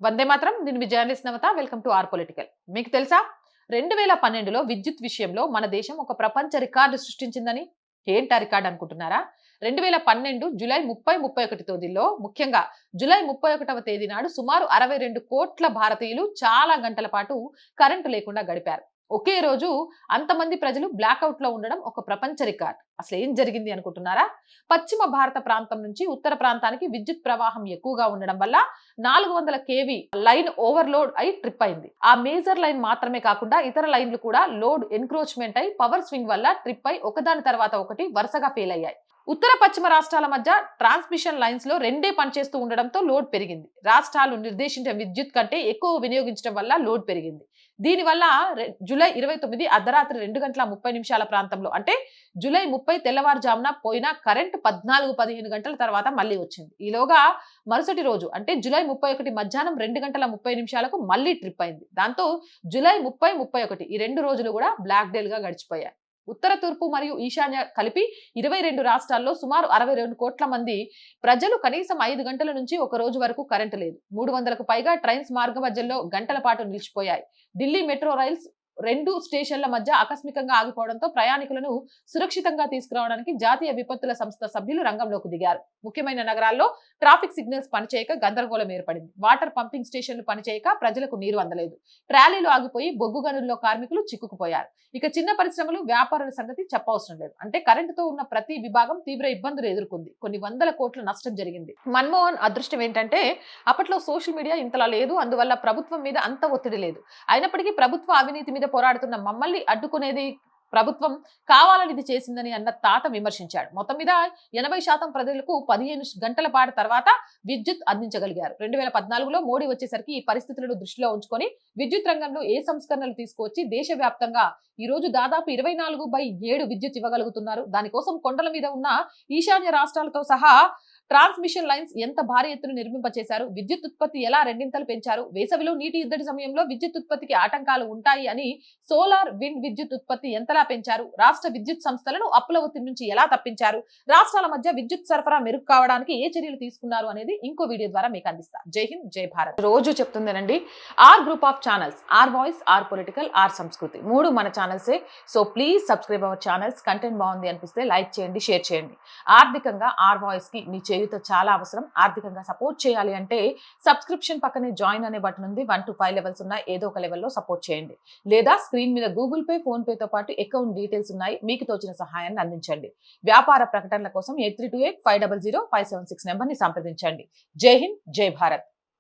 వందే మాత్రం. నేను మీ journalist Navatha. Welcome to our political. మీకు తెలుసా 2012లో విద్యుత్ విషయంలో మన దేశం ఒక ప్రపంచ రికార్డు సృష్టించిందని? ఏంటా రికార్డు అనుకుంటున్నారా? 2012 జూలై 30, 31 తేదీల్లో, ముఖ్యంగా జూలై 31వ తేదీ నాడు సుమారు 62 కోట్ల భారతీయులు చాలా గంటల పాటు కరెంటు లేకుండా గడిపారు. ఒకే రోజు అంతమంది ప్రజలు బ్లాక్అవుట్ లో ఉండడం ఒక ప్రపంచ రికార్డ్. అసలు ఏం జరిగింది అనుకుంటున్నారా? పశ్చిమ భారత ప్రాంతం నుంచి ఉత్తర ప్రాంతానికి విద్యుత్ ప్రవాహం ఎక్కువగా ఉండడం వల్ల 400 kV లైన్ ఓవర్లోడ్ అయి ట్రిప్ అయింది. ఆ మేజర్ లైన్ మాత్రమే కాకుండా ఇతర లైన్లు కూడా లోడ్ ఎన్క్రోచ్మెంట్ అయి పవర్ స్వింగ్ వల్ల ట్రిప్ అయి ఒకదాని తర్వాత ఒకటి వరుసగా ఫెయిల్ అయ్యాయి. ఉత్తర పశ్చిమ రాష్ట్రాల మధ్య ట్రాన్స్మిషన్ లైన్స్ లో రెండే పనిచేస్తూ ఉండడంతో లోడ్ పెరిగింది. రాష్ట్రాలు నిర్దేశించిన విద్యుత్ కంటే ఎక్కువ వినియోగించడం వల్ల లోడ్ పెరిగింది. దీనివల్ల జూలై 29 అర్ధరాత్రి 2:30 ప్రాంతంలో, అంటే జూలై 30 తెల్లవారుజామున పోయిన కరెంట్ 14-15 గంటల తర్వాత మళ్ళీ వచ్చింది. ఈలోగా మరుసటి రోజు అంటే జూలై 31 మధ్యాహ్నం 2:30 మళ్ళీ ట్రిప్ అయింది. దాంతో జూలై 30, 31 ఈ 2 రోజులు కూడా బ్లాక్ డేల్ గా గడిచిపోయాయి. ఉత్తర, తూర్పు మరియు ఈశాన్య కలిపి 22 రాష్ట్రాల్లో సుమారు 62 కోట్ల మంది ప్రజలు కనీసం 5 గంటల నుంచి ఒక రోజు వరకు కరెంటు లేదు. 300కు పైగా ట్రైన్స్ మార్గ మధ్యలో గంటల పాటు నిలిచిపోయాయి. ఢిల్లీ మెట్రో రైల్స్ 2 స్టేషన్ల మధ్య ఆకస్మికంగా ఆగిపోవడంతో ప్రయాణికులను సురక్షితంగా తీసుకురావడానికి జాతీయ విపత్తుల సంస్థ సభ్యులు రంగంలోకి దిగారు. ముఖ్యమైన నగరాల్లో ట్రాఫిక్ సిగ్నల్స్ పనిచేయక గందరగోళం ఏర్పడింది. వాటర్ పంపింగ్ స్టేషన్లు పనిచేయక ప్రజలకు నీరు అందలేదు. ట్రాలీలు ఆగిపోయి బొగ్గు గనుల్లో కార్మికులు చిక్కుకుపోయారు. ఇక చిన్న పరిశ్రమలు, వ్యాపారుల సంగతి చెప్పవసరం లేదు. అంటే కరెంటుతో ఉన్న ప్రతి విభాగం తీవ్ర ఇబ్బందులు ఎదుర్కొంది. కొన్ని వందల కోట్ల నష్టం జరిగింది. మన్మోహన్ అదృష్టం ఏంటంటే అప్పట్లో సోషల్ మీడియా ఇంతలా లేదు. అందువల్ల ప్రభుత్వం మీద అంత ఒత్తిడి లేదు. అయినప్పటికీ ప్రభుత్వ అవినీతి మీద పోరాడుతున్న మమ్మల్ని అడ్డుకునేది ప్రభుత్వం కావాలని ఇది చేసిందని అన్న తాత విమర్శించాడు. మొత్తం మీద 80% ప్రజలకు 15 గంటల పాటు తర్వాత విద్యుత్ అందించగలిగారు. 2014లో మోడీ వచ్చేసరికి ఈ పరిస్థితులను దృష్టిలో ఉంచుకొని విద్యుత్ రంగంలో ఏ సంస్కరణలు తీసుకువచ్చి దేశవ్యాప్తంగా ఈ రోజు దాదాపు 24/7 విద్యుత్ ఇవ్వగలుగుతున్నారు. దానికోసం కొండల మీద ఉన్న ఈశాన్య రాష్ట్రాలతో సహా ట్రాన్స్మిషన్ లైన్స్ ఎంత భారీ ఎత్తున నిర్మింపచేశారు, విద్యుత్ ఉత్పత్తి ఎలా రెండింతలు పెంచారు, వేసవిలో నీటి ఇద్దడి సమయంలో విద్యుత్ ఉత్పత్తికి ఆటంకాలు ఉంటాయి అని సోలార్, విండ్ విద్యుత్ ఉత్పత్తి ఎంతలా పెంచారు, రాష్ట్ర విద్యుత్ సంస్థలను అప్పుల ఒత్తిడి నుంచి ఎలా తప్పించారు, రాష్ట్రాల మధ్య విద్యుత్ సరఫరా మెరుగు కావడానికి ఏ చర్యలు తీసుకున్నారు అనేది ఇంకో వీడియో ద్వారా మీకు అందిస్తా. జై హింద్, జై భారత్. రోజు చెప్తుందేనండి, our group of channels, our voice, our political, our Samskruthi, 3 మన ఛానల్సే. So please subscribe our channels. Content బాగుంది అనిపిస్తే లైక్ చేయండి, షేర్ చేయండి. ఆర్థికంగా ఆర్ వాయిస్ కి మీ చేయూత చాలా అవసరం. ఆర్థికంగా సపోర్ట్ చేయాలి అంటే సబ్స్క్రిప్షన్ పక్కనే జాయిన్ అనే బటన్ ఉంది. 1 to 5 లెవెల్స్ ఉన్నాయి. ఏదో ఒక లెవెల్లో సపోర్ట్ చేయండి. లేదా స్క్రీన్ మీద గూగుల్ పే, ఫోన్ పే తో పాటు అకౌంట్ డీటెయిల్స్ ఉన్నాయి. మీకు తోచిన సహాయాన్ని అందించండి. వ్యాపార ప్రకటనల కోసం 8328500576 నెంబర్ని సంప్రదించండి. జై హింద్, జై భారత్.